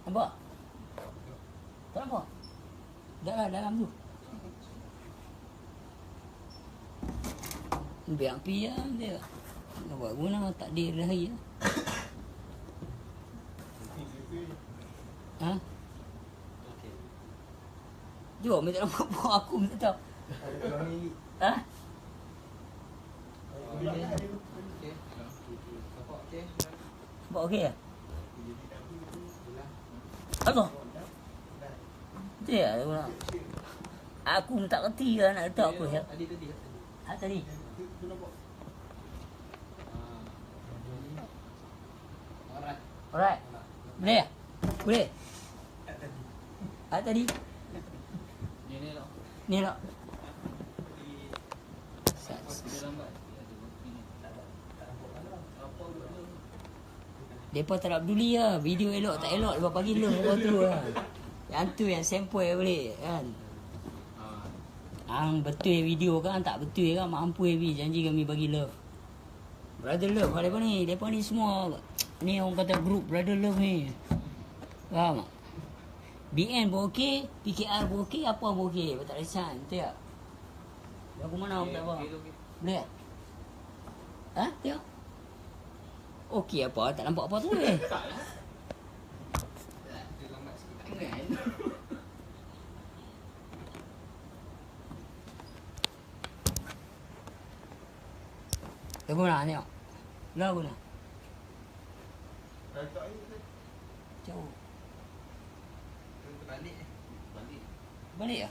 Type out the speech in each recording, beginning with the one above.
Nampak? Tak nampak? Dah lah dalam tu. Biar api lah dia. Nak buat guna takdir hari lah. Ha? Jom, minta nampak buat aku minta tahu. Ha? Nampak okey lah? Apa? Betul ya? Aku tak kerti lah nak letak apa ya? Tadi. Alright. Boleh ya? Boleh? Tadi. Ni lah. Mereka tak nak peduli lah. Video elok tak elok. Lepas pagi love lepas tu lah. Yang tu yang sample boleh kan. Betul video kan. Tak betul kan. Mampu heavy. Janji kami bagi love. Brother love. Mereka ni. Mereka ni semua. Ni orang kata group brother love ni. Faham tak? BN pun okey. PKR pun okey. Apa pun okey. Tak risau. Betul tak? Aku mana aku tak apa. Boleh tak? Ha? Tengok. Okey apa? Tak nampak apa tu eh? Aku nak tengok. Lah aku nak. Jauh. Balik ya?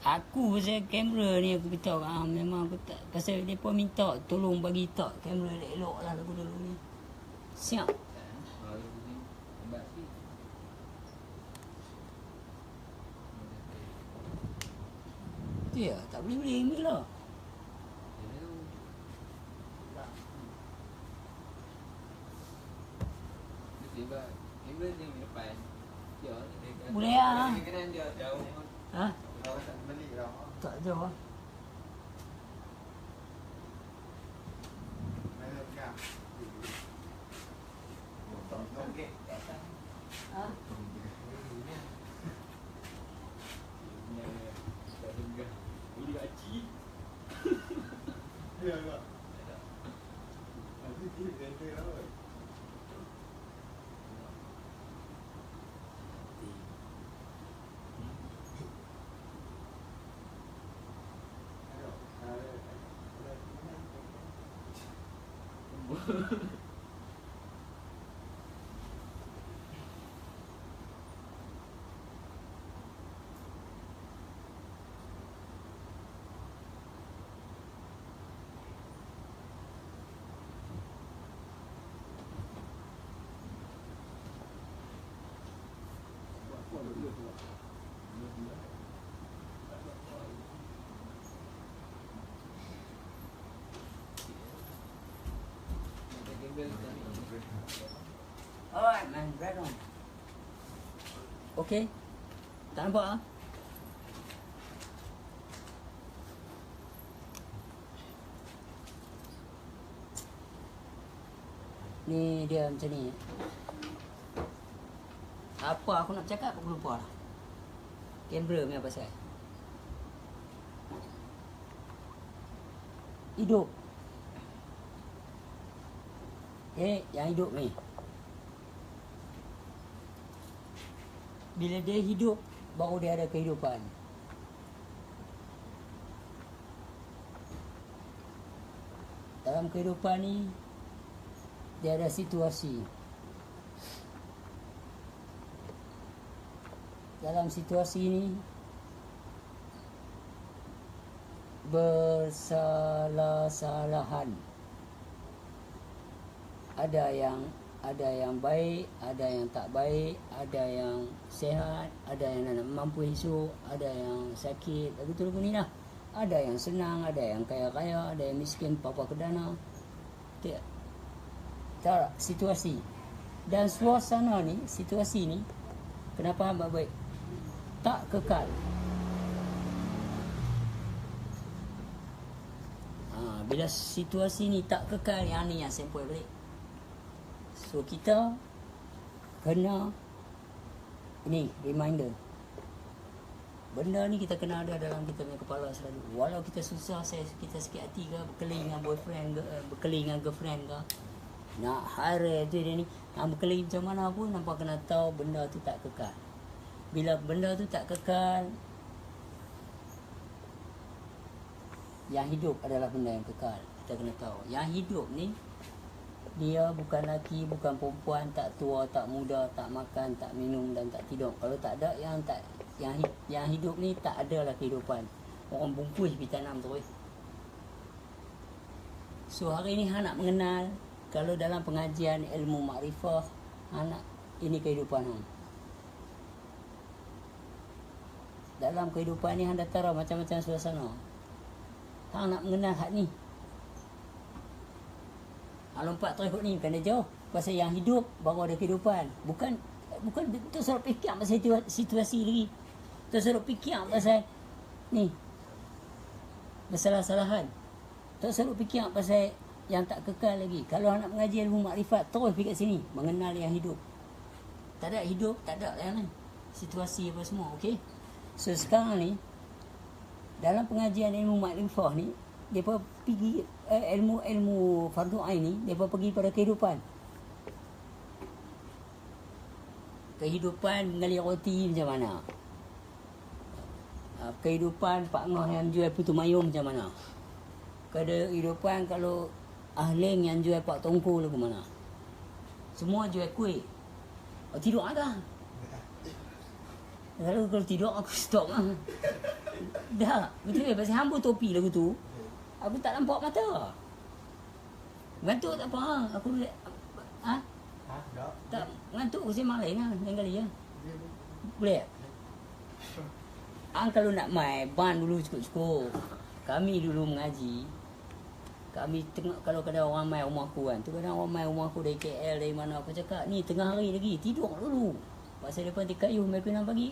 Aku pasal kamera ni aku beritahu memang aku tak. Pasal mereka minta tolong bagi tak kamera elok lah aku dulu ni. Siap. Tu ya, tak boleh ambil lah. Boleh lah. Ha? Tak jauh lah. Ha? Alright man, right on. Okay. Tak nampak ah? Ni dia macam ni. Apa aku nak cakap aku lupa lah. Kamera ni apa pasal? Hidup. Yang hidup ni. Bila dia hidup, baru dia ada kehidupan. Dalam kehidupan ni, dia ada situasi. Dalam situasi ni, bersalah-salahan. Ada yang baik, ada yang tak baik, ada yang sihat, ada yang nak mampu esok, ada yang sakit, begitu ni lah. Ada yang senang, ada yang kaya-kaya, ada yang miskin, papa kedana. Tak, situasi. Dan suasana ni, situasi ni, kenapa hamba baik? Tak kekal. Bila situasi ni tak kekal, yang ni yang sempoi balik. So kita kena ini reminder. Benda ni kita kena ada dalam kita punya kepala selalu. Walau kita susah, kita sakit hati ke, berkelahi dengan boyfriend ke, berkelahi dengan girlfriend ke, nak hara tu dia ni, nak berkelahi macam mana pun, nampak kena tahu benda tu tak kekal. Bila benda tu tak kekal, yang hidup adalah benda yang kekal. Kita kena tahu yang hidup ni, dia bukan lelaki, bukan perempuan, tak tua, tak muda, tak makan, tak minum dan tak tidur. Kalau tak ada yang hidup ni, tak adalah kehidupan. Orang bungkus pergi tanam terus. So hari ni hang nak mengenal, kalau dalam pengajian ilmu makrifah, hang nak ini kehidupan hang. Dalam kehidupan ni hang dah tahu macam-macam suasana. Hang nak mengenal hak ni. Hang lompat terus ni kena jauh. Pasal yang hidup baru ada kehidupan. Bukan tu suruh fikir pasal situasi lagi. Tu suruh fikir pasal ni masalah-salahan. Tu suruh fikir pasal yang tak kekal lagi. Kalau nak mengaji ilmu makrifat, terus pergi kat sini, mengenal yang hidup. Tak ada hidup, tak ada yang lain. Situasi apa semua, okey? So sekarang ni dalam pengajian ilmu makrifah ni, depa pergi ilmu fardu ain ni, depa pergi pada kehidupan. Kehidupan mengalir roti macam mana? Kehidupan Pak Ngah yang jual putu mayung macam mana? Kehidupan kalau Ahling yang jual Pak Tongko lagu mana? Semua jual kuih. Oh, tidur ada. Kalau tidur aku stop lah. Dah, betul ya, pasal hamba topi lagu tu. Aku tak nampak mata. Ngantuk tak apa. Aku tak ngantuk sembang lain lah. Lain kali ya. Boleh tak? Kalau nak main ban dulu cukup-cukup. Kami dulu mengaji. Kami tengok kalau kadang orang main rumah aku kan. Tu kadang orang main rumah aku dari KL, dari mana. Aku cakap, ni tengah hari lagi. Tidur dulu. Pasal depan di kayu mereka 6 pagi.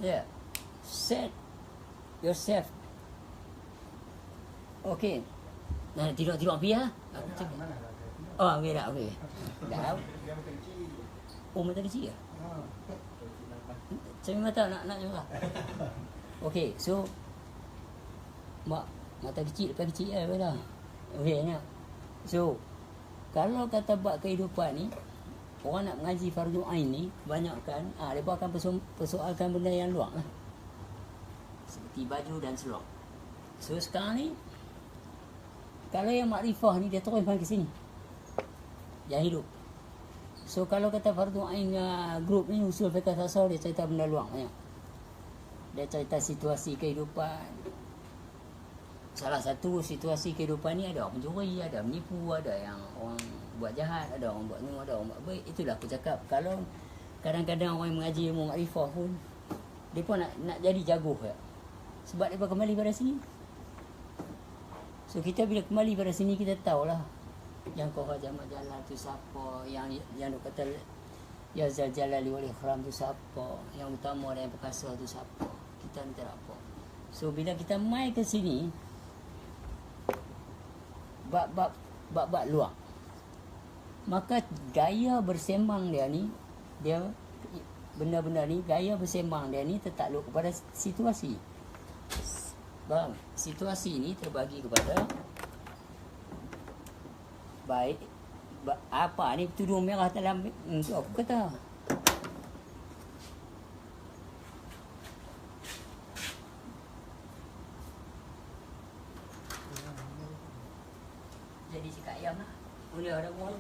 Ya. Set yourself. Okay. Nah, tidur pergi lah. Aku cakap. Oh, okey dah, okey. Dah. Oh, mata kecil ke? Saya mata nak juga. Okey, so mata kecil lepas kecil lah. Okey, nak. So, kalau kata bab kehidupan ni, orang nak mengaji fardu ain ni, kebanyakan mereka akan persoalkan benda yang luar lah. Seperti baju dan seluar. So sekarang ni, kalau yang makrifah ni, dia terus main ke sini. Yang hidup. So kalau kata fardu ain grup ni, usul fiqh tasawuf, dia cerita benda luar banyak. Dia cerita situasi kehidupan. Salah satu situasi kehidupan ni, ada orang mencuri, ada menipu, ada yang orang buat jahat, ada orang buat ni, ada orang buat baik. Itulah aku cakap, kalau kadang-kadang orang yang mengaji ilmu makrifah pun, mereka nak jadi jago ya. Sebab mereka kembali pada sini. So kita bila kembali pada sini, kita tahulah yang kau Raja Majalah tu siapa, yang duk kata Ya Zal Jalali wal Ikram tu siapa, yang utama dan yang perkasa tu siapa. Kita ni tak apa. So bila kita mai ke sini, bab luar, maka gaya bersembang dia ni, dia benda-benda ni, gaya bersembang dia ni tertakluk kepada situasi. Bang, situasi ni terbagi kepada baik apa ni, tudung merah dalam tu aku kata. Jadi cakap ayam lah. Boleh ada buah.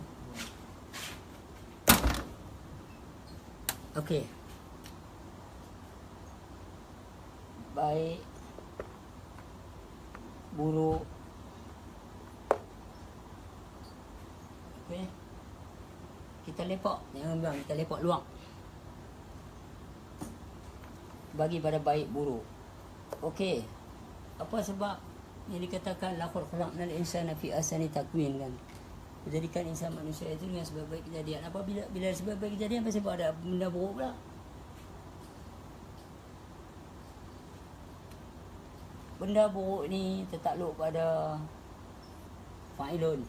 Okey. Baik. Buruk. Okey. Kita lepak. Jangan bilang kita lepak luang. Bagi pada baik buruk. Okey. Apa sebab yang dikatakan laqad khalaqnal insana fi ahsani taqwim kan? Menjadikan insan manusia itu dengan sebaik-baik kejadian. Apa bila sebaik-baik kejadian, pasal ada benda buruk pula? Benda buruk ni tertakluk pada fa'ilun.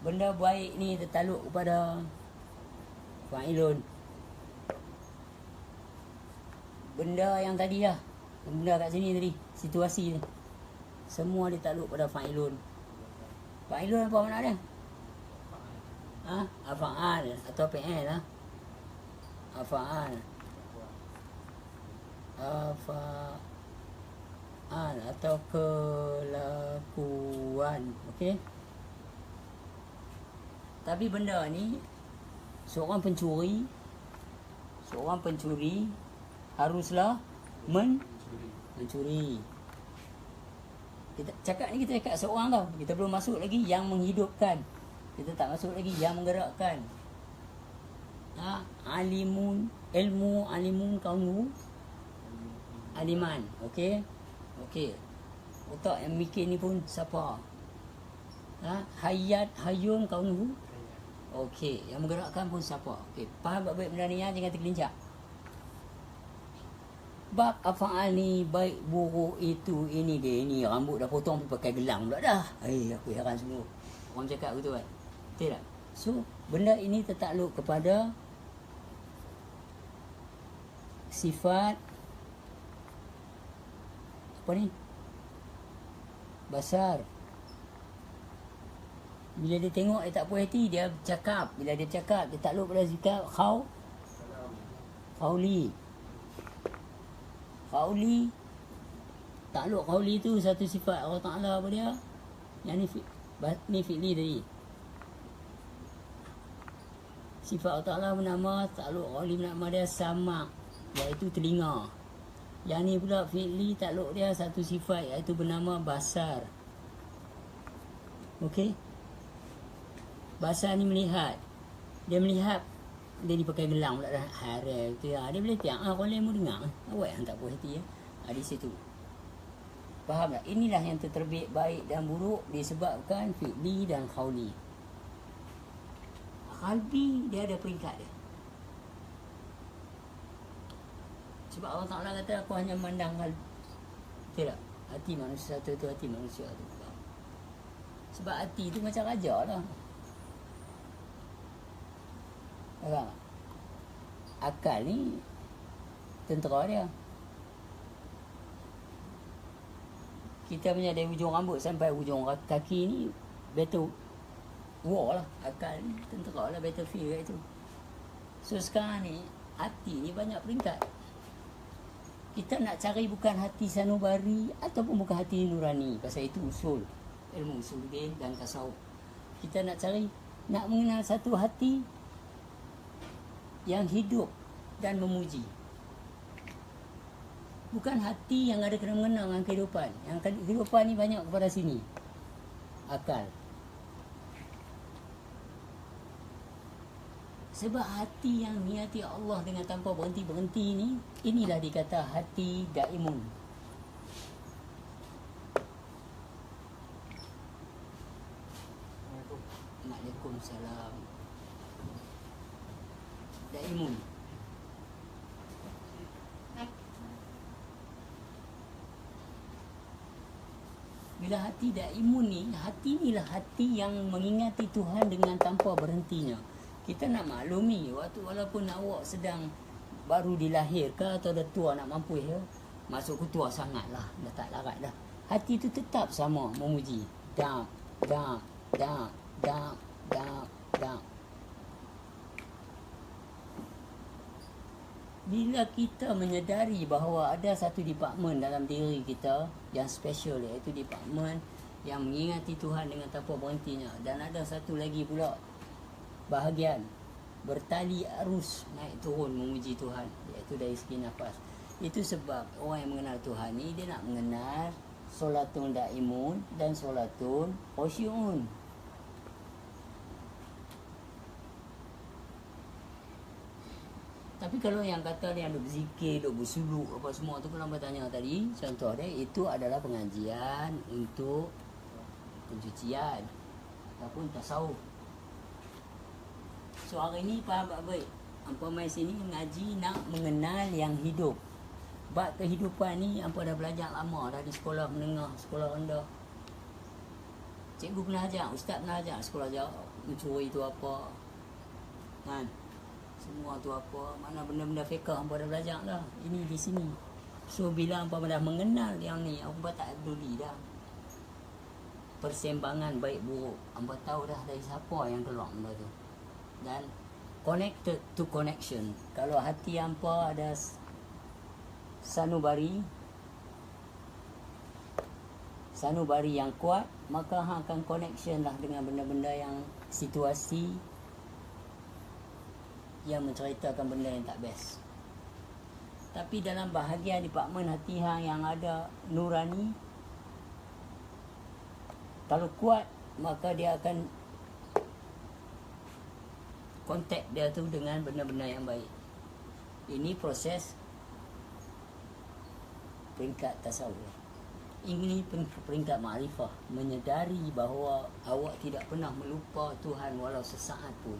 Benda baik ni tertakluk kepada fa'ilun. Benda yang tadi lah, benda kat sini tadi, situasi ni, semua ditakluk pada fa'ilun. Fa'ilun apa makna dia? Afa'al atau fi'il lah. Afa'al atau kelakuan. Okey. Tapi benda ni seorang pencuri haruslah mencuri. Kita cakap ni, kita cakap seorang tau. Kita belum masuk lagi yang menghidupkan. Kita tak masuk lagi yang menggerakkan. Alimun, ilmu, alimun kaunuhu aliman. Okey. Otak yang mikir ni pun siapa? Hayat, hayun kaunuhu. Okey, yang menggerakkan pun siapa? Okey, faham baik-baik benda ni ya, jangan tergelincir. Bab afa'al ni, baik buruk itu, ini dia, ini rambut dah potong pakai gelang pula dah. Aku heran semua. Orang cakap begitu kan? Betul tak? So, benda ini tertakluk kepada sifat apa ni? Basar. Bila dia tengok dia tak puas hati, dia bercakap. Bila dia bercakap, dia takluk pada sifat Khawli. Takluk Khawli tu satu sifat Allah Ta'ala apa dia? Yang ni fi'li tadi. Sifat Allah Ta'ala bernama, takluk Khawli bernama dia sama, iaitu telinga. Yang ni pula fi'li, takluk dia satu sifat, iaitu bernama basar. Okey. Basar ni melihat. Dia melihat, dia dipakai gelang pula dah. Haram tu ya. Dia boleh tiang, kau lain mau dengar. Awak yang tak puas hati ya. Di situ. Faham tak? Inilah yang terterbit baik dan buruk disebabkan fi'li dan khawli. Qalbi dia ada peringkat dia. Sebab Allah Ta'ala kata, aku hanya memandang qalbi. Betul tak? Hati manusia satu tu hati manusia tu. Sebab hati tu macam raja lah. Faham? Akal ni tentera dia. Kita punya dari hujung rambut sampai hujung kaki ni battle war lah. Akal ni tentera lah, battlefield kat itu. So sekarang ni hati ni banyak peringkat. Kita nak cari bukan hati sanubari ataupun bukan hati nurani. Pasal itu usul ilmu usuluddin dan tasawuf. Kita nak cari, nak mengenal satu hati yang hidup dan memuji. Bukan hati yang ada kena-mengena dengan kehidupan. Yang kehidupan ni banyak kepada sini. Akal. Sebab hati yang niati Allah dengan tanpa berhenti-berhenti ni, inilah dikata hati daimun. Waalaikumsalam. Daimun. Bila hati daimun ni, hati inilah hati yang mengingati Tuhan dengan tanpa berhentinya. Kita nak maklumi, walaupun awak sedang baru dilahirkan atau dah tua nak mampu ya, masuk ke tua sangatlah, dah tak larat dah. Hati tu tetap sama memuji. Dam. Bila kita menyedari bahawa ada satu department dalam diri kita yang special, iaitu department yang mengingati Tuhan dengan tanpa berhentinya, dan ada satu lagi pula bahagian bertali arus naik turun memuji Tuhan, iaitu dari segi nafas. Itu sebab orang yang mengenal Tuhan ni, dia nak mengenal solatun daimun dan solatun khusyu'un. Tapi kalau yang kata dia duk berzikir, duk bersuluk apa semua tu, kalau bertanya tadi, contoh dia itu adalah pengajian untuk pencucian ataupun tasawuf. So hari ni faham baik-baik. Umpamai sini mengaji nak mengenal yang hidup. Bab kehidupan ni hampa dah belajar lama dah di sekolah menengah, sekolah rendah. Cikgu pernah ajar, ustaz pernah ajar sekolah jauh. Mencuri tu apa, kan? Semua tu apa, mana benda-benda fiqh hampa dah belajar dah. Ini di sini. So bila hampa dah mengenal yang ni, hampa tak peduli dah. Persembangan baik buruk, hampa tahu dah dari siapa yang keluar benda tu. Dan connected to connection. Kalau hati hampa ada sanubari yang kuat, maka hang akan connection lah dengan benda-benda yang situasi yang menceritakan benda yang tak best. Tapi dalam bahagian departmen hati hang yang ada nurani, kalau kuat, maka dia akan kontak dia tu dengan benda-benda yang baik. Ini proses peringkat tasawuf. Ini peringkat makrifah, menyedari bahawa awak tidak pernah melupa Tuhan walau sesaat pun.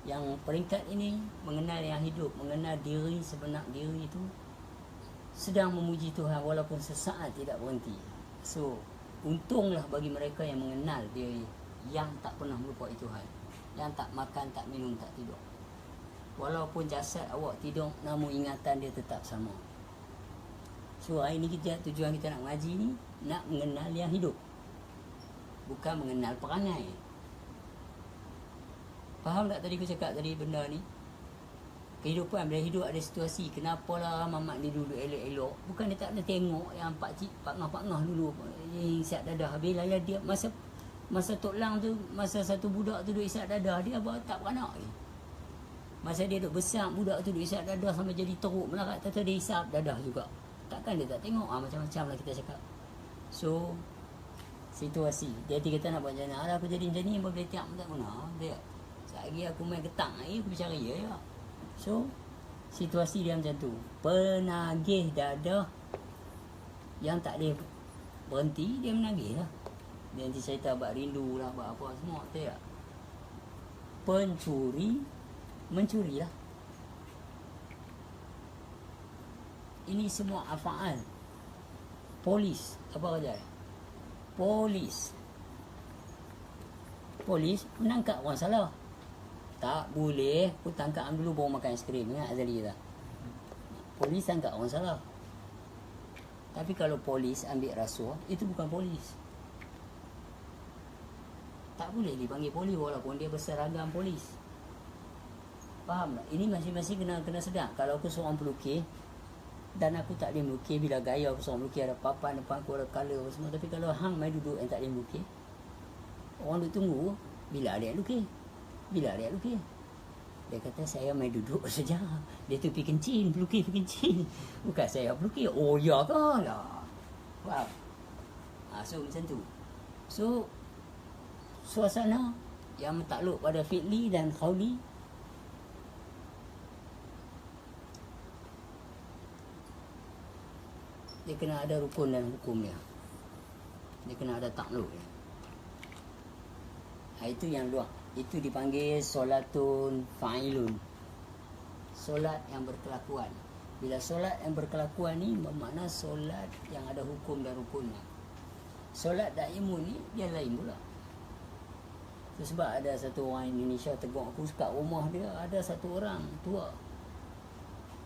Yang peringkat ini mengenal yang hidup, mengenal diri sebenar diri itu, sedang memuji Tuhan walaupun sesaat tidak berhenti. So untunglah bagi mereka yang mengenal diri, yang tak pernah melupai Tuhan, yang tak makan, tak minum, tak tidur. Walaupun jasad awak tidur, namun ingatan dia tetap sama. So hari ni tujuan kita nak mengaji ni, nak mengenal yang hidup, bukan mengenal perangai. Faham tak tadi aku cakap tadi benda ni? Kehidupan, bila hidup ada situasi, kenapalah mamak dia duduk elok-elok. Bukan dia tak ada tengok yang pakcik, pak-ngah dulu isap dadah. Habis lah dia masa Tok Lang tu, masa satu budak tu duduk isap dadah, dia tak beranak lagi. Masa dia duduk besar, budak tu duduk isap dadah sampai jadi teruk melarat, dia isap dadah juga. Takkan dia tak tengok? Macam-macam lah kita cakap. So situasi, dia kata nak buat macam mana, aku jadi macam ni, boleh tiap tak guna. Dia lagi aku main getang lagi, aku bercakap ya. So situasi dia macam tu, penagih dadah yang tak boleh berhenti, dia menagih lah. Dia nanti cerita buat rindu lah, buat apa semua, tak? Pencuri mencuri lah. Ini semua afaal. Polis, apa kata? Polis menangkap orang salah. Tak boleh, aku tangkap dulu baru makan aiskrim. Ingat Azali tak? Polis tangkap orang salah. Tapi kalau polis ambil rasuah, itu bukan polis. Tak boleh dipanggil polis walaupun dia berseragam polis. Faham tak? Ini masing-masing kena sedar. Kalau aku seorang pelukis dan aku tak boleh melukis, bila gaya aku seorang pelukis, ada papan depan aku, ada colour apa semua. Tapi kalau hang main duduk yang tak boleh melukis, orang duduk tunggu bila ada yang lukis. Dia kata saya main duduk saja. Dia tu pergi kencing, pelukis pergi kencing. Bukan saya pelukis. Oh ya ke lah. Faham? So macam tu. So suasana yang mentakluk pada fi'li dan qawli, dia kena ada rukun dan hukum dia. Dia kena ada takluk dia. Itu yang luar. Itu dipanggil solatun fa'ilun. Solat yang berkelakuan. Bila solat yang berkelakuan ni bermakna solat yang ada hukum dan rukunnya. Solat daimun ni dia lain pula. Itu sebab ada satu orang Indonesia tegur aku kat rumah dia, ada satu orang tua.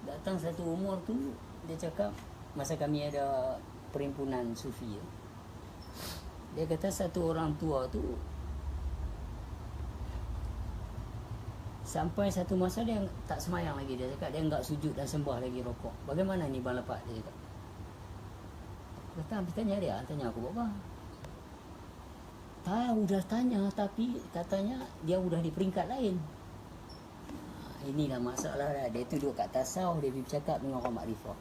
Datang satu umur tu, dia cakap, masa kami ada perhimpunan sufi, dia kata satu orang tua tu sampai satu masa dia tak semayang lagi. Dia cakap dia enggak sujud dan sembah lagi, rokok. Bagaimana ni Bang Lapat? Dia cakap. Kata habis tanya dia, tanya aku apa? Tahu dah tanya, tapi katanya dia udah di peringkat lain. Inilah masalah dah. Dia tu duduk kat tasawuf, dia pergi bercakap dengan orang makrifah.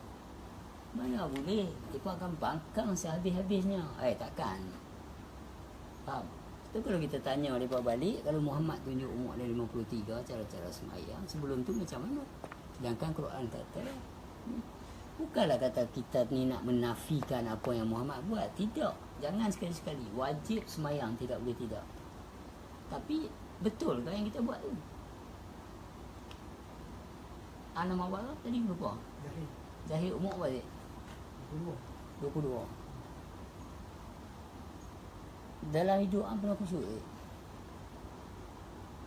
Mana boleh? Dia pun akan bangkang sehabis-habisnya. Takkan. Faham? Tu kalau kita tanya mereka balik, kalau Muhammad tunjuk umur dia 53, cara-cara semayang, sebelum tu macam mana? Sedangkan Quran kata, bukanlah kata kita ni nak menafikan apa yang Muhammad buat. Tidak. Jangan sekali-sekali. Wajib semayang, tidak boleh tidak. Tapi betul kan yang kita buat tu? Nama apa tadi lupa? Zahid umur apa Zahid? 22. Dalam hidup apa pernah khusyuk Zahid?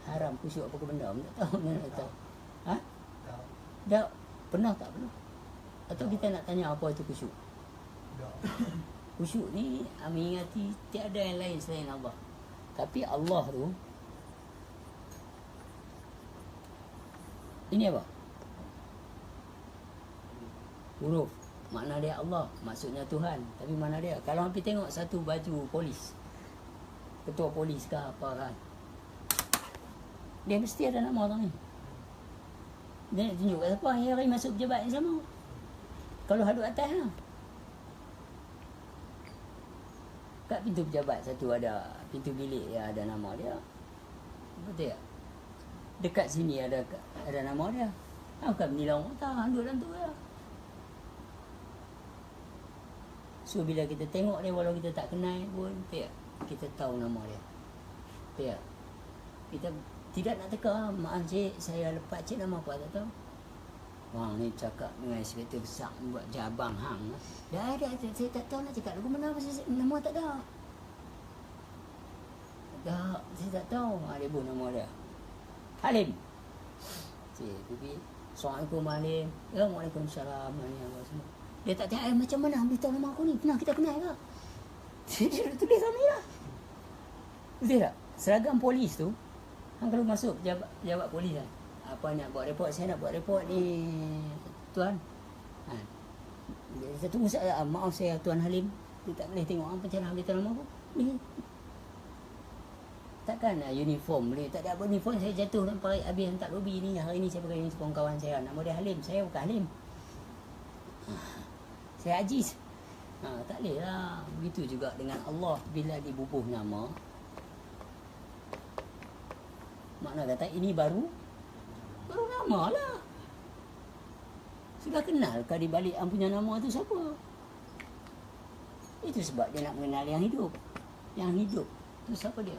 Haram khusyuk apa ke benda? Tak tahu. Tak tahu. Ha? Tak. Pernah tak pernah? Atau kita nak tanya apa itu khusyuk? Khusyuk ni mengingati tiada yang lain selain Allah. Tapi Allah tu ini apa? Huruf. Makna dia Allah, maksudnya Tuhan. Tapi mana dia? Kalau hampir tengok satu baju polis, ketua polis ke apa kan, dia mesti ada nama orang ni. Dia nak tunjuk kat siapa yang hari masuk pejabat yang sama. Kalau hadut atas lah. Kat pintu pejabat satu ada, pintu bilik yang ada nama dia. Betul tak? Dekat sini ada nama dia. Bukan menilang tak, hadut dalam tu lah. So bila kita tengok dia, walau kita tak kenal pun, tak, kita tahu nama dia. Tak. Kita tidak nak teka, maaf cik, saya lepas cik nama apa tak tahu. Wang ni cakap dengan inspektor besar buat jabang hang. Dah ada, saya tak tahu nak cakap lagu mana, nama tak ada. Dah, saya tak tahu. Dia pun nama dia Halim. Cik, pipi. Assalamualaikum Halim. Ya, Waalaikumsalam. Apa semua. Dia tak tanya macam mana beritahu nama aku ni. Pernah kita kenal ke? Dia tulis sama dia. Betul tak? Seragam polis tu, hang kalau masuk pejabat polis kan, apa nak buat report, saya nak buat report ni tuan. Saya tunggu sekejap, maaf saya Tuan Halim, dia tak boleh tengok apa cara beritahu nama aku. Ni takkan uniform boleh, tak ada apa uniform, saya jatuh sampai habis hantar lobby ni. Hari ni saya pakai uniform kawan saya, nama dia Halim, saya bukan Halim. Saya Aziz. Tak boleh lah. Begitu juga dengan Allah. Bila dibubuh nama, makna kata ini baru nama lah. Sudah kenal kah di balik punya nama tu siapa? Itu sebab dia nak mengenal yang hidup. Yang hidup tu siapa dia?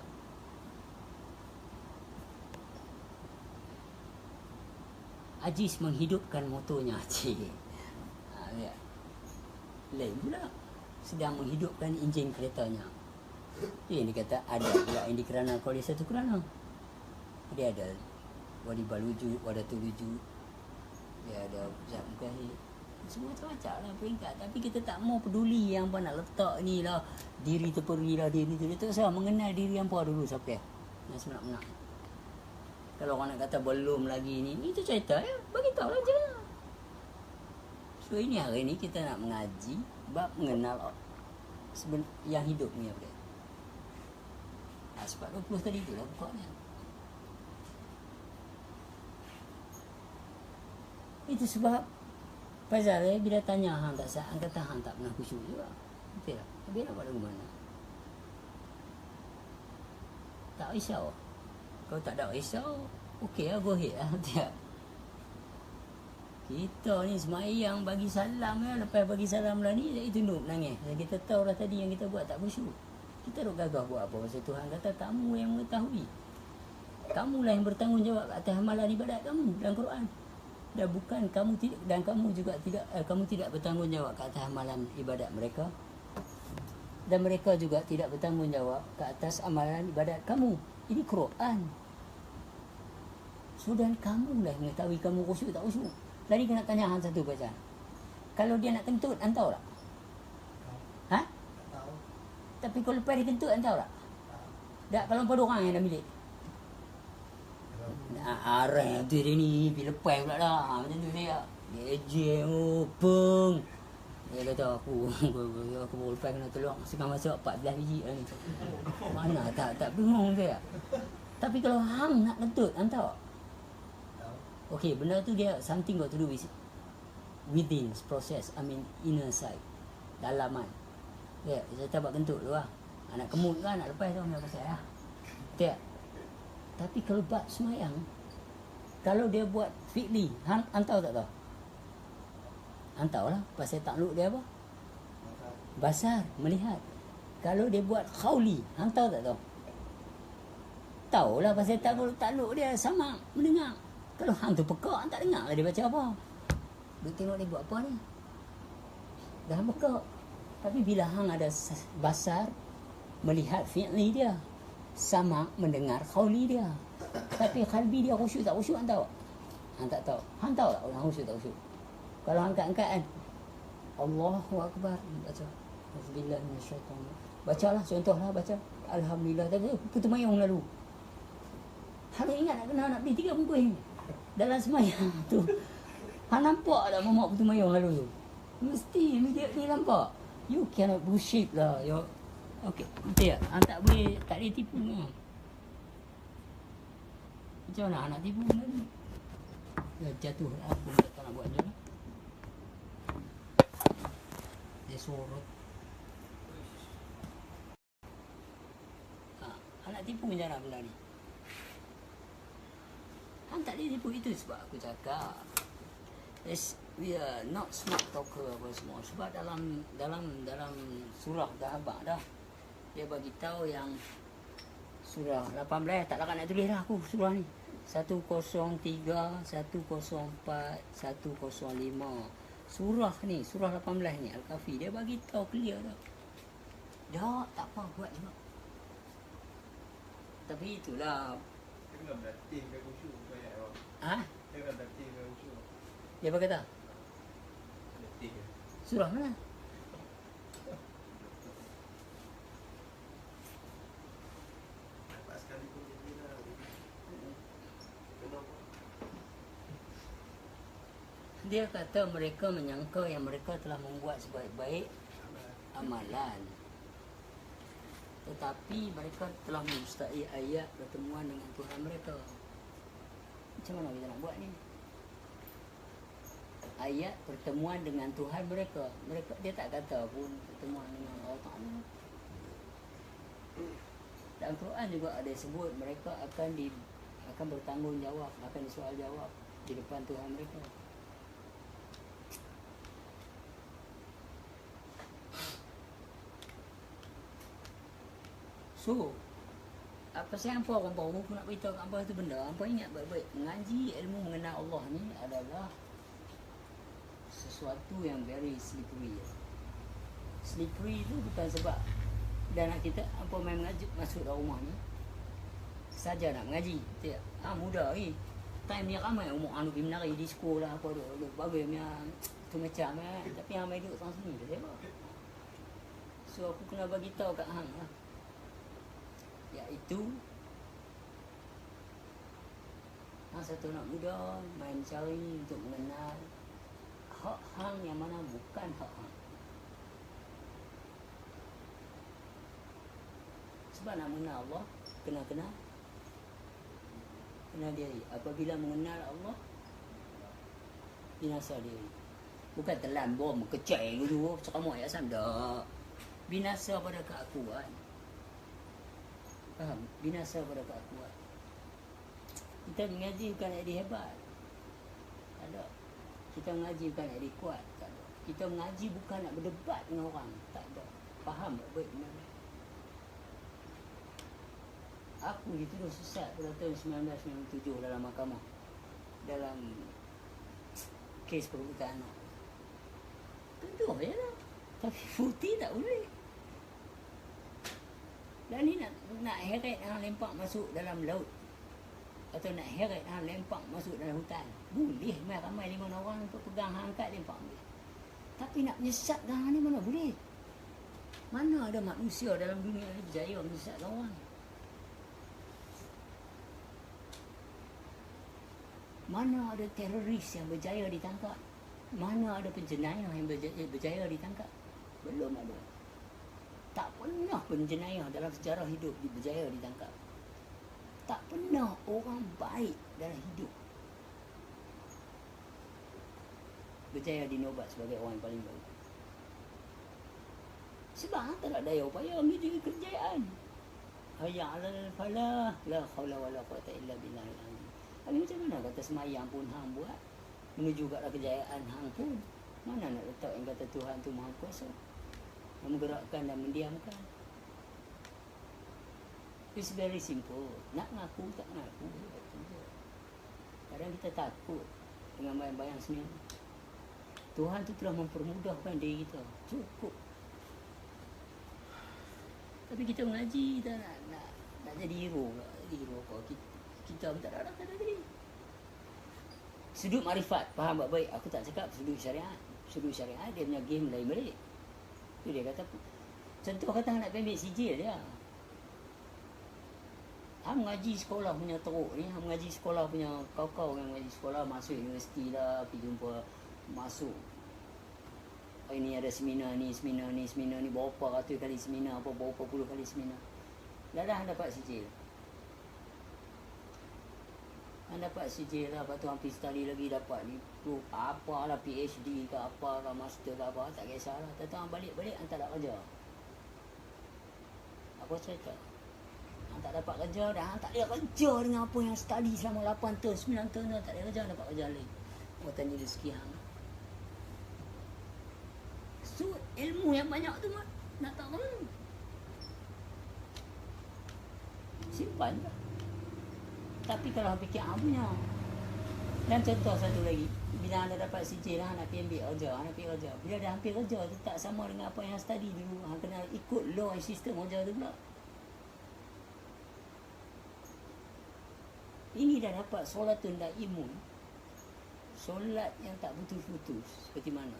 Aziz menghidupkan motornya. Cik. Lain pula, sedang menghidupkan enjin keretanya. Ini kata ada pula yang dikerana kalau dia satu kerana. Dia ada wadi baluju, wada tuluju, dia ada zat mukahid, semua macam-macam lah peringkat. Tapi kita tak mau peduli yang apa nak letak ni lah, diri terperi lah, diri tu. Tak usah mengenal diri yang apa dulu siapa yang sebenar-benar. Kalau orang nak kata belum lagi ni, itu cerita ya, bagi tahu lah je. So ini hari ni kita nak mengaji bab mengenal yang hidup ni apa dia. Sebab 20 tadi tu lah pokoknya. Itu sebab Faizal bila tanya hang tak sah, hang kata hang tak pernah khusyuk juga. Betul tak? Habis nak buat lagu mana? Tak risau. Kalau tak ada risau, okey lah, go ahead lah. Betul tak? Kita ni semayang bagi salam ya, lepas bagi salam lah ni jadi tunduk menangis. Dan kita tahu dah tadi yang kita buat tak khusyuk. Kita duk gagah buat apa? Pasal Tuhan kata kamu yang mengetahui. Kamulah yang bertanggungjawab atas amalan ibadat kamu dalam Quran. Dan bukan kamu tidak, dan kamu juga tidak kamu tidak bertanggungjawab ke atas amalan ibadat mereka. Dan mereka juga tidak bertanggungjawab ke atas amalan ibadat kamu. Ini Quran. So dan kamulah yang mengetahui kamu khusyuk tak khusyuk. Tadi kena tanya hang satu baca. Kalau dia nak kentut, hang tahu tak? Ha? Tahu. Tapi kalau lepas dia kentut, hang tahu tak? Tak, kalau pada orang yang dah milik. Arah tu dia ni, pergi lepas pula dah. Macam tu dia. Dia ejek, peng. Dia kata aku baru lepas kena tolong. Sekarang masuk 14 biji lah ni. Mana tak bingung saya. Tapi kalau hang nak kentut, hang tahu tak? Okay, benda tu dia something got to do with within process, inner side, dalaman. Ya, saya tak buat kentut dulu lah. Nak kemut kan, nak lepas tu punya pasal lah. Tak. Tapi kalau bab semayang, kalau dia buat fi'li, hang tahu tak tahu? Hang tahu lah, pasal takluk dia apa? Basar, melihat. Kalau dia buat khawli, hang tahu tak tahu? Tahu lah pasal takluk dia sama, mendengar. Kalau hang tu pekak, hang tak dengar lah dia baca apa. Duk tengok dia buat apa ni. Dalam bekak. Tapi bila hang ada basar melihat fi'li dia, sama mendengar qauli dia. Tapi qalbi dia khusyuk tak khusyuk, hang tahu? Hang tak tahu. Hang tahu tak orang khusyuk tak khusyuk? Kalau angkat-angkat kan, Allahu Akbar, baca. Auzubillah minasyaitanir. Bacalah, contohlah baca. Alhamdulillah. Tapi putu mayung lalu. Hang ingat nak kena nak beli 3 bungkus ni. Dalam semayang tu. Hang nampak tak mamak putu mayung lalu tu? Mesti dia ni nampak. You cannot bullshit lah. Okay, betul tak? Hang tak boleh tipu ni. Macam mana nak tipu ni? Dia jatuh lah. Aku tak nak buat je lah. Dia sorot. Nak tipu macam mana benda ni? Hang tak boleh tipu, itu sebab aku cakap. We are not smart talker apa semua. Sebab dalam surah Dahabak dah, dia bagi tahu yang surah 18, tak larat nak tulis dah aku surah ni. 103, 104, 105. Surah ni, surah 18 ni Al-Kahfi, dia bagi tahu clear dah. Dah tak apa buat juga. Tapi itulah. Dia kena berlatih ke khusyuk banyak awak. Ha? Dia kena berlatih ke khusyuk. Dia apa kata? Berlatih ke? Surah mana? Dapat sekali pun jadi lah. Kenapa? Dia kata mereka menyangka yang mereka telah membuat sebaik-baik amalan. Tetapi mereka telah mendustai ayat pertemuan dengan Tuhan mereka. Macam mana kita nak buat ni? Ayat pertemuan dengan Tuhan mereka. Dia tak kata pun pertemuan dengan Allah Ta'ala. Dalam Quran juga ada sebut mereka akan bertanggungjawab, akan disoal jawab di depan Tuhan mereka. So, apa saya hampa orang baru pun nak beritahu hampa tu benda. Hampa ingat baik-baik, mengaji ilmu mengenal Allah ni adalah sesuatu yang very slippery. Slippery tu bukan sebab dan nak kita hampa main mengaji masuk dalam rumah ni saja nak mengaji. Tidak. Mudah ni. Time ni ramai umur anu pergi menari di sekolah apa tu. Bagus punya tu macam kan. Tapi hang main duduk sana sini dia tengok. So aku kena bagi tahu kat hang lah. Iaitu satu anak muda main cari untuk mengenal hak hang yang mana bukan hak hang. Sebab nak mengenal Allah kena diri. Apabila mengenal Allah, binasa diri. Bukan telan bom kecil dulu ceramah ayat sam dak. Binasa pada keakuan. Faham? Binasa pada keakuan. Kita mengaji bukan nak jadi hebat. Tak ada. Kita mengaji bukan nak jadi kuat. Tak ada. Kita mengaji bukan nak berdebat dengan orang. Tak ada. Faham tak baik benar? Aku dituduh sesat pada tahun 1997 dalam mahkamah. Dalam kes perbuatan anak. Tentu je lah. Tapi bukti tak boleh. Dan ni nak heret hang lempak masuk dalam laut. Atau nak heret hang lempak masuk dalam hutan. Boleh ramai 5 orang untuk pegang hang angkat lempak boleh. Tapi nak menyesatkan hang ni mana boleh. Mana ada manusia dalam dunia ni berjaya menyesatkan orang. Mana ada teroris yang berjaya ditangkap? Mana ada penjenayah yang berjaya ditangkap? Belum ada. Tak pernah penjenayah dalam sejarah hidup berjaya ditangkap. Tak pernah orang baik dalam hidup berjaya dinobat sebagai orang yang paling baik. Sebab tak ada daya upaya menuju kejayaan. Hayya 'alal falah, la haula wala quwwata illa billahil azim. Tapi macam mana kata semayang pun hang buat, menuju ke arah kejayaan hang pun, mana nak letak yang kata Tuhan tu Maha Kuasa, yang menggerakkan dan mendiamkan. It's very simple. Nak ngaku tak ngaku. Kadang kita takut dengan bayang-bayang sendiri. Tuhan tu telah mempermudahkan diri kita. Cukup. Tapi kita mengaji, kita nak jadi hero pula. Jadi hero apa? Kita pun tak ada arah, tak ada diri. Sudut marifat, faham baik-baik. Aku tak cakap sudut syariat. Sudut syariat dia punya game lain balik. Tu dia kata, contoh kata nak ambil sijil dia. Hang mengaji sekolah punya teruk ni, hang mengaji sekolah punya kau-kau yang mengaji sekolah, masuk universiti lah, pergi jumpa, masuk. Ini ada seminar ni, berapa ratus kali seminar, berapa puluh kali seminar. Dah hang dapat sijil. Hang dapat sijil lah, lepas tu hampir sekali lagi dapat ni, apalah PhD ke apalah, master ke apa, tak kisahlah. Tentu hang balik-balik, hang tak ada kerja. Apa cerita? Hang tak dapat kerja dah, hang tak ada kerja dengan apa yang study selama 8 tahun, 9 tahun dah, tak ada kerja, dapat kerja lain. Allah tanya rezeki hang. So, ilmu yang banyak tu nak tak tahu. Simpan lah. Tapi kalau hang fikir hang punya. Dan contoh satu lagi, bila anda dapat sijil, hang nak pergi ambil kerja, hang nak pergi kerja. Bila dah hampir kerja tu tak sama dengan apa yang study dulu. Hang kena ikut law and system kerja tu pula. Ini dah dapat solatun daimun. Solat yang tak putus-putus. Seperti mana?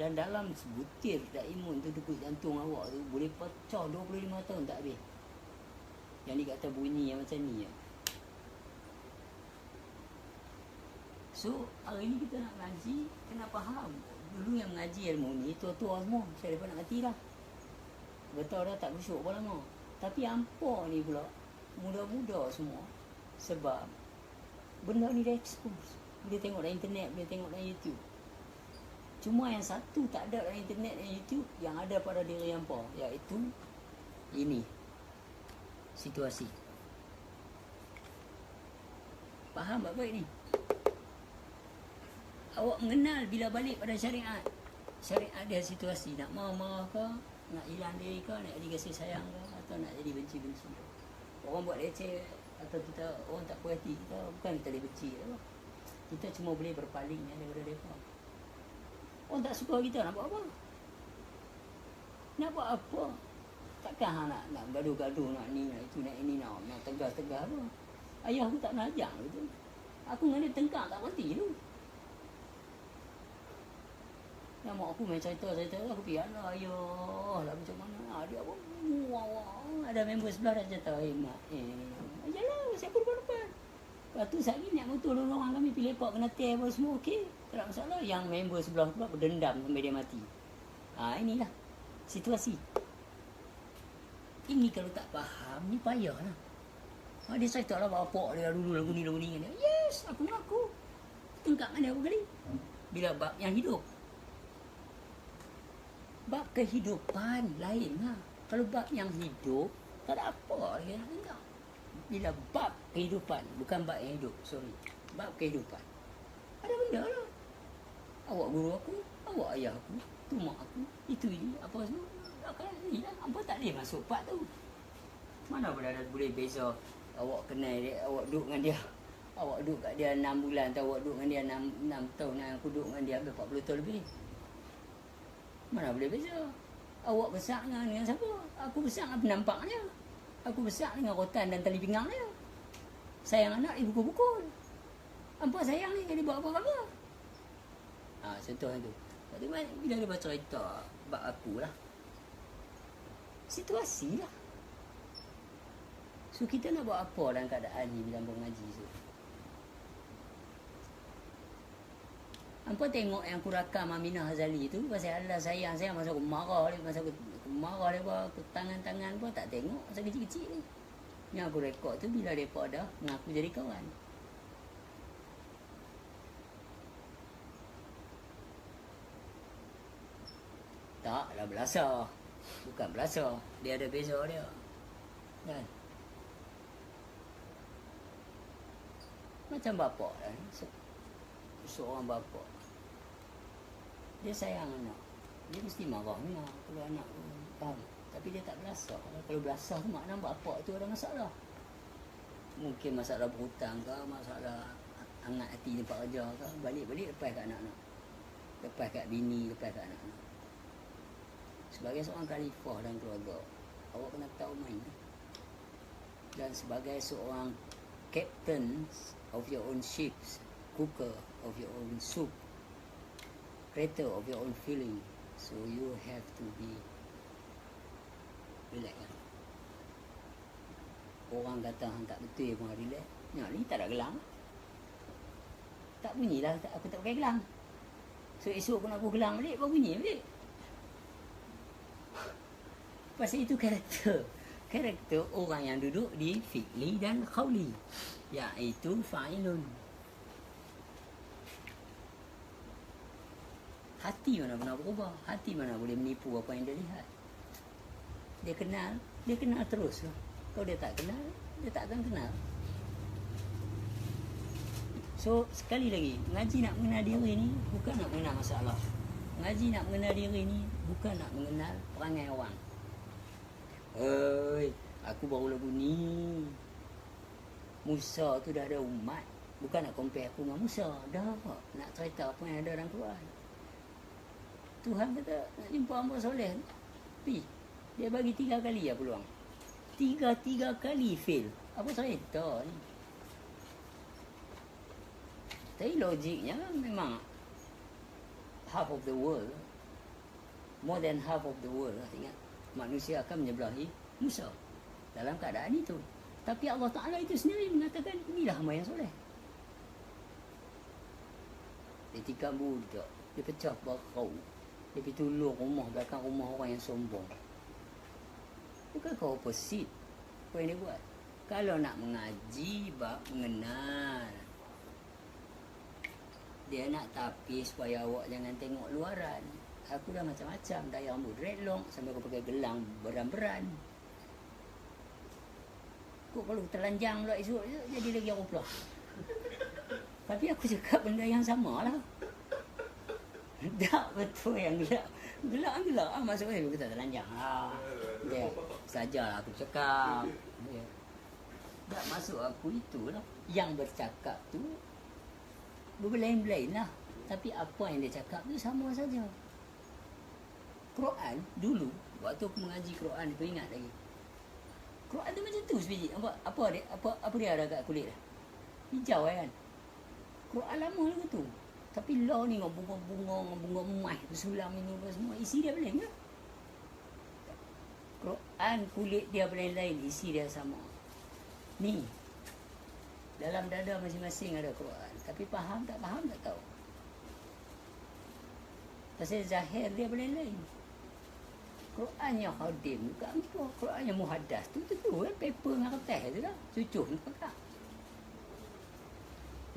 Dan dalam sebutir daimun tu dekat jantung awak tu boleh pecah 25 tahun tak habis. Yang dikata bunyi yang macam ni ya. So, hari ni kita nak mengaji, kena faham. Dulu yang mengaji ilmu ni, tua-tua semua. Saya dapat nak mati lah. Betul dah tak bersyuk apa lama. Tapi hampa ni pula, muda-muda semua. Sebab benda ni dah expose. Boleh tengok dalam internet, boleh tengok dalam YouTube. Cuma yang satu tak ada dalam internet dan YouTube, yang ada pada diri hampa, iaitu ini. Situasi. Faham baik-baik ni? Awak mengenal bila balik pada syariat. Syariat dia situasi. Nak marah ke, nak hilang diri ke, nak jadi kasih sayang ke, atau nak jadi benci-benci. Orang buat leceh, atau kita, orang tak puas hati kita, bukan kita boleh benci. Kita cuma boleh berpaling daripada mereka. Orang tak suka kita, nak buat apa? Nak buat apa? Takkan nak gaduh-gaduh, nak ni, nak itu, nak ini, nak tegas-tegas apa. Ayah aku tak nak ajar gitu. Aku dengan dia tengkak tak mati tu. Yang mak aku main cerita, aku fikir lah, ayah lah macam mana. Dia pun ada member sebelah dah cerita, mak, yalah, saya pun depan. Lepas tu sekali nak motor orang kami pilih lepak kena teh apa semua, okey. Tak ada masalah. Yang member sebelah tu berdendam sampai dia mati. Inilah situasi. Ini kalau tak faham, ni payah lah. Dia cerita lah bapak dia dulu lagu ni dengan dia. Yes, aku mengaku. Tengkak dengan dia berapa kali. Bila bab yang hidup. Bab kehidupan lain lah. Kalau bab yang hidup, tak ada apa lagi nak tengok. Bila bab kehidupan, bukan bab yang hidup, sorry. Bab kehidupan. Ada benda lah. Awak guru aku, awak ayah aku, tu mak aku, itu ini, apa semua. Ni lah, apa tak boleh masuk part tu. Mana boleh beza awak kenal dia, awak duduk dengan dia. Awak duduk kat dia 6 bulan, atau awak duduk dengan dia 6 tahun, dan aku duduk dengan dia hampir 40 tahun lebih. Mana boleh beza? Awak besar dengan siapa? Aku besar dengan penampaknya. Aku besar dengan rotan dan tali pinggang dia. Sayang anak di buku-buku. Hampa sayang ni dia buat apa-apa. Contoh tu. Lepas tu bila dia baca cerita bab aku lah. Situasi lah. So kita nak buat apa dalam keadaan ni bila mengaji tu? Hampa tengok yang aku rakam Aminah Hazali tu, pasal Allah sayang masa aku marah dia, aku tangan-tangan pun tak tengok masa kecil-kecil ni. Yang aku rekod tu bila mereka dah mengaku jadi kawan. Taklah belasah. Bukan belasah. Dia ada beza dia. Kan? Macam bapak kan. Seorang bapak. Dia sayang anak. Dia mesti marahnya kalau anak faham. Tapi dia tak belasah. Kalau belasah tu makna bapak tu ada masalah. Mungkin masalah berhutang ke, masalah hangat hati tempat kerja ke, balik-balik lepas kat anak-anak. lepas kat bini, lepas kat anak-anak. Sebagai seorang khalifah dan keluarga, awak kena tahu main. Dan sebagai seorang captain of your own ships, cooker of your own soup, creator of your own feeling, so you have to be relax kan. Orang kata hang tak betul pun relax. Nak ni tak ada gelang. Tak bunyilah aku tak pakai gelang. So esok aku nak aku gelang balik, baru bunyi balik. Pasal itu karakter orang yang duduk di fi'li dan qawli, iaitu fa'ilun. Hati mana pernah berubah, hati mana boleh menipu apa yang dia lihat. Dia kenal terus lah. Kalau dia tak kenal, dia tak akan kenal. So sekali lagi, ngaji nak mengenal diri ni bukan nak mengenal masalah. Ngaji nak mengenal diri ni bukan nak mengenal perangai orang. Aku baru lagu ni. Musa tu dah ada umat. Bukan nak compare aku dengan Musa. Dah apa? Nak cerita apa yang ada dalam Quran. Tuhan kata nak jumpa hamba soleh. Tapi dia bagi 3 kali ya peluang. 3 kali fail. Apa cerita ni? Tapi logiknya memang half of the world, more than half of the world, ingat, manusia akan menyebelahi Musa dalam keadaan itu. Tapi Allah Ta'ala itu sendiri mengatakan inilah hamba yang soleh. Dia tikam budak, dia pecah bakau, dia pergi tolong rumah belakang rumah orang yang sombong. Bukan kau opposite apa yang dia buat. Kalau nak mengaji, bab mengenal. Dia nak tapis supaya awak jangan tengok luaran. Aku dah macam-macam. Dari rambut dreadlock sampai aku pakai gelang beran-beran. Kok kalau terlanjang pula esok jadi lagi aku pula. Tapi aku cakap benda yang sama lah. Tak betul yang gelak. Gelak maksudnya kita terlanjang. Dia sajalah aku cakap. Tak masuk aku itulah. Yang bercakap tu berbelain-belain lah. Tapi apa yang dia cakap tu sama saja. Quran dulu, waktu aku mengaji Quran, aku ingat lagi. Quran tu macam tu sebiji. Apa dia ada kat kulit dah? Hijau kan? Quran lama lagu tu. Tapi law ni dengan bunga emas, sulam ini semua, isi dia belain ke? Quran kulit dia belain-lain, isi dia sama. Ni dalam dada masing-masing ada Quran. Tapi faham tak tahu. Pasal zahir dia belain-lain. Quran yang khadim bukan apa. Quran yang muhaddas tu kan paper dengan kertas tu lah. Cucuh ni pekat.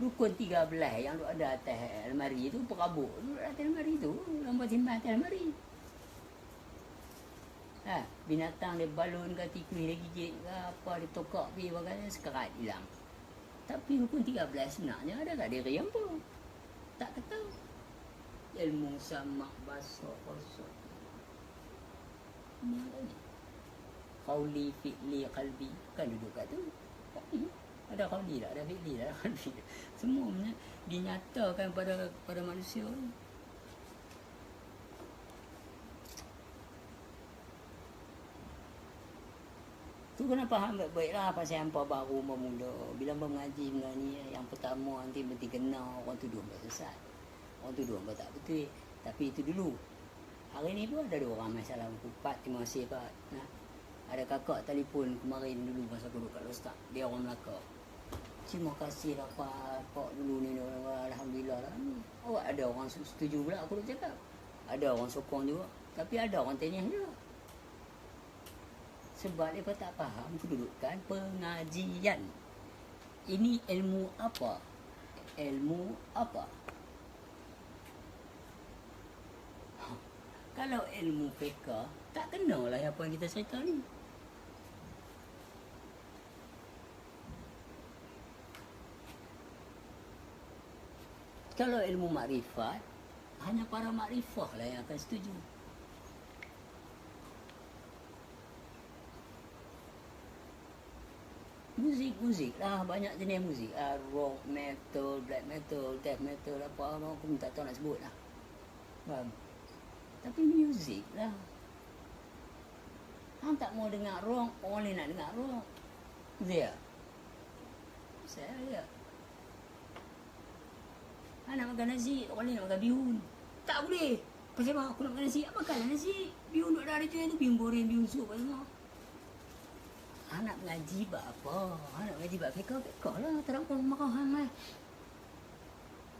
Rukun 13 yang ada atas almari tu, perabuk tu atas almari tu. Gambar timbang atas almari. Binatang dia balon ke tikus dia gigit ke apa, dia tokak pergi bagai sekerat hilang. Tapi rukun 13 sebenarnya ada kat diri apa? Tak tahu. Ilmu sama basar qasar. Ni ada. Qauli fi'li qalbi kan duduk kat tu. Ada qauli tak, ada fi'li tak, ada qalbi. Semuanya dinyatakan pada manusia. Tu kena faham baik-baik lah pasal hampa baru memula. Bila hampa mengaji benda ni, yang pertama nanti mesti kenal orang tuduh hampa sesat. Orang tuduh hampa tak betul. Tapi itu dulu. Hari ni pun ada 2 orang masalah aku. Pat, terima kasih Pat. Nah, ada kakak telefon kemarin dulu masa aku duduk kat Lostak. Dia orang Melaka. Terima kasih lah Pak dulu ni. Alhamdulillah lah. Awak ada orang setuju pula aku nak cakap. Ada orang sokong juga. Tapi ada orang tanya juga. Sebab mereka tak faham kedudukan pengajian. Ini ilmu apa? Ilmu apa? Kalau ilmu fiqh, tak kenalah apa yang kita cerita ni. Kalau ilmu makrifat, hanya para makrifah lah yang akan setuju. Muzik lah, banyak jenis muzik. Rock, metal, black metal, death metal, apa aku tak tahu nak sebut lah. Faham? Tapi muzik lah. Hang tak mau dengar rock, orang lain nak dengar rock. Dia. Saya ya. Hang nak makan nasi, orang lain nak makan bihun. Tak boleh. Pasal apa? Aku nak makan nasi, makanlah nasi. Bihun duduk dah ada tu, bihun goreng, bihun sup apa semua. Hang nak mengaji buat apa? Hang nak mengaji buat fiqah lah. Tak ada orang marah hang lah.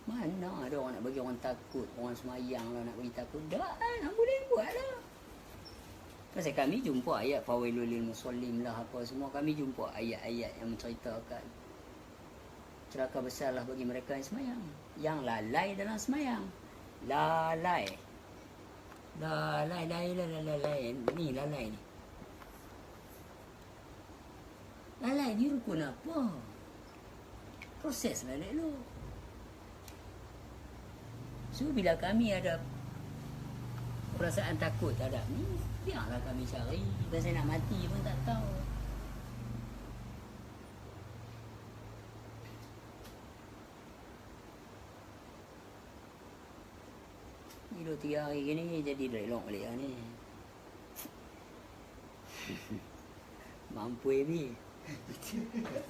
Mana ada orang nak bagi orang takut, orang semayang lah nak bagi takut. Dah, hang boleh buat lah. Pasal kami jumpa ayat fawailul lil musallin lah apa semua. Kami jumpa ayat-ayat yang menceritakan celaka besarlah bagi mereka yang semayang, yang lalai dalam semayang. Lalai ni lalai ni. Lalai ni rukun apa? Proses lalai dulu. So bila kami ada perasaan takut terhadap ni, biarlah kami cari. Pasal nak mati pun tak tahu. Ni 2-3 hari ni jadi relok balik lah ni. Mampu ni.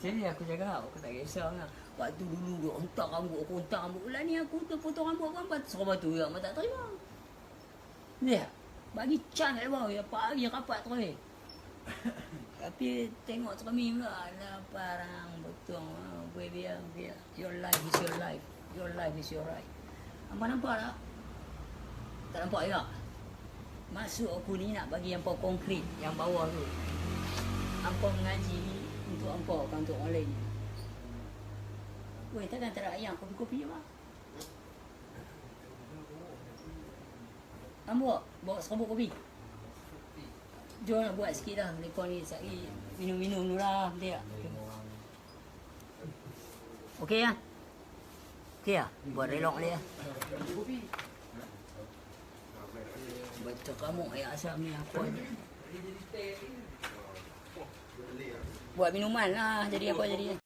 Jadi aku cakap, aku tak kisah lah. Waktu dulu dia ontak rambut, aku ontak rambut. Lah ni aku terpotong rambut apa, suruh batu ya, tak terima. Dia bagi can kat bawah, ya pagi rapat terus. Tapi tengok cermin pula, ada parang betul. Boleh biar. Your life is your life. Your life is your right. Hampa nampak tak? Tak nampak tak? Maksud aku ni nak bagi hampa konkret yang bawah tu. Hampa mengaji untuk hampa, bukan untuk orang lain. Weh, takkan tak ada ayam kopi-kopi je mah. Hampa bawa serbuk kopi. Jom nak buat sikit dah. Mereka ni sekali minum-minum dulu lah. Betul tak? Okey lah. Okey lah. Buat relok ni lah. Baca kamu ayat asam ni apa je. Buat minuman lah. Jadi apa jadi.